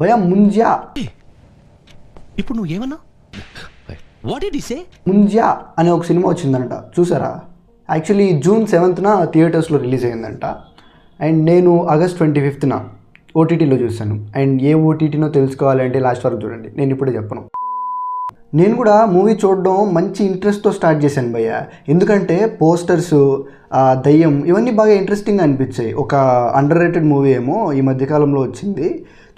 భయ ముంజ్యా. ఇప్పుడు నువ్వు ఏమన్నా వాట్ డిడ్ హి సే? ముంజ్యా అనే ఒక సినిమా వచ్చిందంట, చూసారా? యాక్చువల్లీ June 7th థియేటర్స్లో రిలీజ్ అయిందంట. అండ్ నేను August 25th ఓటీటీలో చూశాను. అండ్ ఏ ఓటీటీనో తెలుసుకోవాలంటే లాస్ట్ వరకు చూడండి, నేను ఇప్పుడే చెప్పను. నేను కూడా మూవీ చూడడం మంచి ఇంట్రెస్ట్తో స్టార్ట్ చేశాను భయ్య. ఎందుకంటే పోస్టర్స్, దయ్యం ఇవన్నీ బాగా ఇంట్రెస్టింగ్గా అనిపించాయి. ఒక అండర్ రేటెడ్ మూవీ ఏమో ఈ మధ్యకాలంలో వచ్చింది,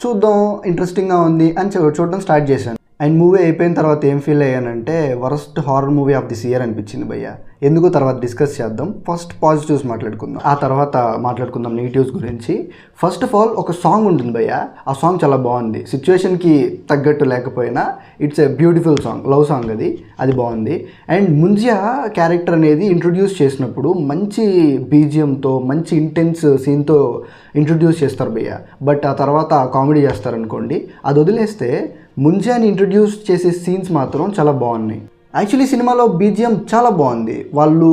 చూద్దాం ఇంట్రెస్టింగ్గా ఉంది అని చూడడం స్టార్ట్ చేశాను. అండ్ మూవీ అయిపోయిన తర్వాత ఏం ఫీల్ అయ్యానంటే worst horror movie of this year అనిపించింది భయ్య. ఎందుకు తర్వాత డిస్కస్ చేద్దాం. ఫస్ట్ పాజిటివ్స్ మాట్లాడుకుందాం, ఆ తర్వాత మాట్లాడుకుందాం నెగిటివ్స్ గురించి. ఫస్ట్ ఆఫ్ ఆల్ ఒక సాంగ్ ఉంటుంది భయ్య, ఆ సాంగ్ చాలా బాగుంది. సిచ్యువేషన్కి తగ్గట్టు లేకపోయినా it's a beautiful song, love song అది బాగుంది. అండ్ ముంజియా క్యారెక్టర్ అనేది ఇంట్రొడ్యూస్ చేసినప్పుడు మంచి బీజిఎంతో మంచి ఇంటెన్స్ సీన్తో ఇంట్రొడ్యూస్ చేస్తారు భయ్య. బట్ ఆ తర్వాత కామెడీ చేస్తారనుకోండి. అది వదిలేస్తే ముంజియాని ఇంట్రొడ్యూస్ చేసే సీన్స్ మాత్రం చాలా బాగున్నాయి. యాక్చువల్లీ సినిమాలో బీజిఎం చాలా బాగుంది. వాళ్ళు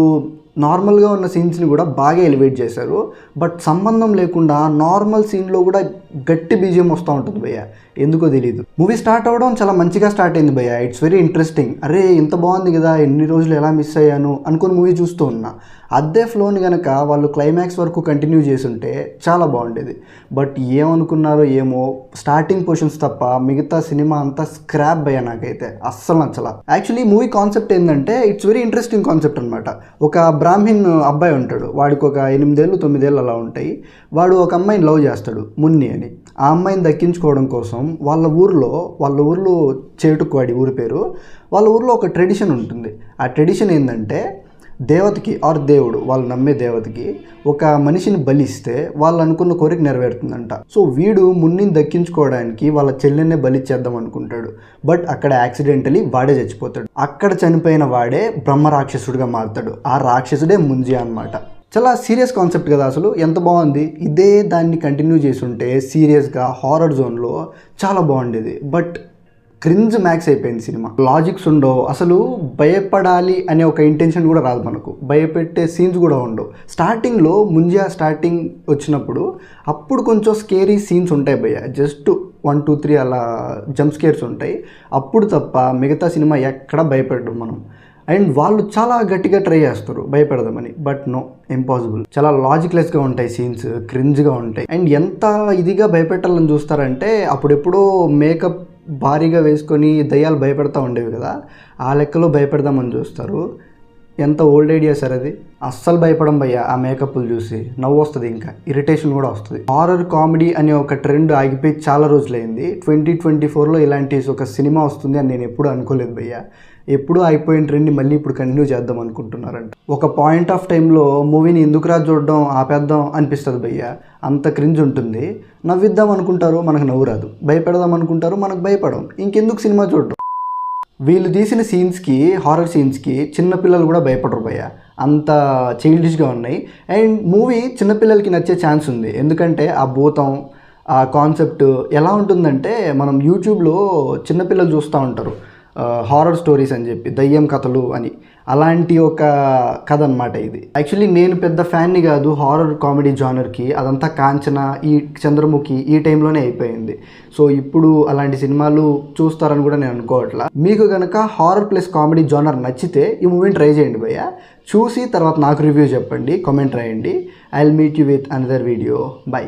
నార్మల్గా ఉన్న సీన్స్ని కూడా బాగా ఎలివేట్ చేశారు. బట్ సంబంధం లేకుండా నార్మల్ సీన్లో కూడా గట్టి బీజిఎం వస్తూ ఉంటుంది భయ్య, ఎందుకో తెలియదు. మూవీ స్టార్ట్ అవ్వడం చాలా మంచిగా స్టార్ట్ అయింది భయ్య. It's very interesting. అరే ఇంత బాగుంది కదా, ఎన్ని రోజులు ఎలా మిస్ అయ్యాను అనుకుని మూవీ చూస్తూ ఉన్నా. అదే ఫ్లోని కనుక వాళ్ళు క్లైమాక్స్ వరకు కంటిన్యూ చేసుంటే చాలా బాగుండేది. బట్ ఏమనుకున్నారో ఏమో, స్టార్టింగ్ పోర్షన్స్ తప్ప మిగతా సినిమా అంతా స్క్రాప్ భయ్య. నాకైతే అస్సలు నచ్చలా. యాక్చువల్లీ మూవీ కాన్సెప్ట్ ఏంటంటే ఇట్స్ వెరీ ఇంట్రెస్టింగ్ కాన్సెప్ట్ అనమాట. ఒక బ్రాహ్మిన్ అబ్బాయి ఉంటాడు, వాడికి ఒక 8 ఏళ్ళు 9 ఏళ్ళు అలా ఉంటాయి. వాడు ఒక అమ్మాయిని లవ్ చేస్తాడు, మున్ని అని. ఆ అమ్మాయిని దక్కించుకోవడం కోసం వాళ్ళ ఊర్లో చేటుకువాడి ఊరి పేరు, వాళ్ళ ఊర్లో ఒక ట్రెడిషన్ ఉంటుంది. ఆ ట్రెడిషన్ ఏంటంటే దేవతకి ఆర్ దేవుడు, వాళ్ళు నమ్మే దేవతకి ఒక మనిషిని బలిస్తే వాళ్ళు అనుకున్న కోరిక నెరవేరుతుందంట. సో వీడు మున్నిని దక్కించుకోవడానికి వాళ్ళ చెల్లెన్నే బలిచ్చేద్దాం అనుకుంటాడు. బట్ అక్కడ యాక్సిడెంటలీ వాడే చచ్చిపోతాడు. అక్కడ చనిపోయిన వాడే బ్రహ్మ రాక్షసుడిగా మారుతాడు. ఆ రాక్షసుడే ముంజియా అనమాట. చాలా సీరియస్ కాన్సెప్ట్ కదా, అసలు ఎంత బాగుంది. ఇదే దాన్ని కంటిన్యూ చేసుంటే సీరియస్గా హారర్ జోన్లో చాలా బాగుండేది. బట్ క్రింజ్ మ్యాక్స్ అయిపోయింది సినిమా. లాజిక్స్ ఉండవు, అసలు భయపడాలి అనే ఒక ఇంటెన్షన్ కూడా రాదు మనకు, భయపెట్టే సీన్స్ కూడా ఉండవు. స్టార్టింగ్లో ముంజియా స్టార్టింగ్ వచ్చినప్పుడు అప్పుడు కొంచెం స్కేరీ సీన్స్ ఉంటాయి భయ్య, జస్ట్ 1, 2, 3 అలా జంప్ స్కేర్స్ ఉంటాయి. అప్పుడు తప్ప మిగతా సినిమా ఎక్కడ భయపెట్టడం మనం. అండ్ వాళ్ళు చాలా గట్టిగా ట్రై చేస్తారు భయపెడదామని, బట్ నో, ఇంపాసిబుల్. చాలా లాజిక్లెస్గా ఉంటాయి సీన్స్, క్రింజ్గా ఉంటాయి. అండ్ ఎంత ఇదిగా భయపెట్టాలని చూస్తారంటే అప్పుడెప్పుడో మేకప్ భారీగా వేసుకొని దయ్యాలు భయపెడతా ఉండేవి కదా, ఆ లెక్కలో భయపెడదామని చూస్తారు. ఎంత ఓల్డ్ ఐడియా సార్ అది. అస్సలు భయపడం భయ్య. ఆ మేకప్లు చూసి నవ్వు వస్తుంది, ఇంకా ఇరిటేషన్ కూడా వస్తుంది. హారర్ కామెడీ అనే ఒక ట్రెండ్ ఆగిపోయి చాలా రోజులైంది. 2024లో ఇలాంటి ఒక సినిమా వస్తుంది అని నేను ఎప్పుడూ అనుకోలేదు భయ్య. ఎప్పుడూ అయిపోయిన ట్రెండ్ని మళ్ళీ ఇప్పుడు కంటిన్యూ చేద్దాం అనుకుంటున్నారంట. ఒక పాయింట్ ఆఫ్ టైంలో మూవీని ఎందుకురా చూడడం, ఆపేద్దాం అనిపిస్తుంది భయ్య. అంత క్రింజ్ ఉంటుంది. నవ్విద్దాం అనుకుంటారు, మనకు నవ్వు రాదు. భయపెడదాం అనుకుంటారు, మనకు భయపడం. ఇంకెందుకు సినిమా చూడడం. వీళ్ళు తీసిన సీన్స్కి, హారర్ సీన్స్కి చిన్నపిల్లలు కూడా భయపడరు భయ్య, అంత చైల్డిష్గా ఉన్నాయి. అండ్ మూవీ చిన్నపిల్లలకి నచ్చే ఛాన్స్ ఉంది. ఎందుకంటే ఆ భూతం, ఆ కాన్సెప్ట్ ఎలా ఉంటుందంటే, మనం యూట్యూబ్లో చిన్నపిల్లలు చూస్తూ ఉంటారు హారర్ స్టోరీస్ అని చెప్పి, దయ్యం కథలు అని. అలాంటి ఒక కథ అనమాట ఇది. యాక్చువల్లీ నేను పెద్ద ఫ్యాన్ని కాదు హారర్ కామెడీ జానర్కి. అదంతా కాంచన, ఈ చంద్రముఖి ఈ టైంలోనే అయిపోయింది. సో ఇప్పుడు అలాంటి సినిమాలు చూస్తారని కూడా నేను అనుకోవట్లా. మీకు కనుక హారర్ ప్లస్ కామెడీ జానర్ నచ్చితే ఈ మూవీని ట్రై చేయండి భయ్య. చూసి తర్వాత నాకు రివ్యూ చెప్పండి, కామెంట్ రాయండి. I will meet you with another video. By.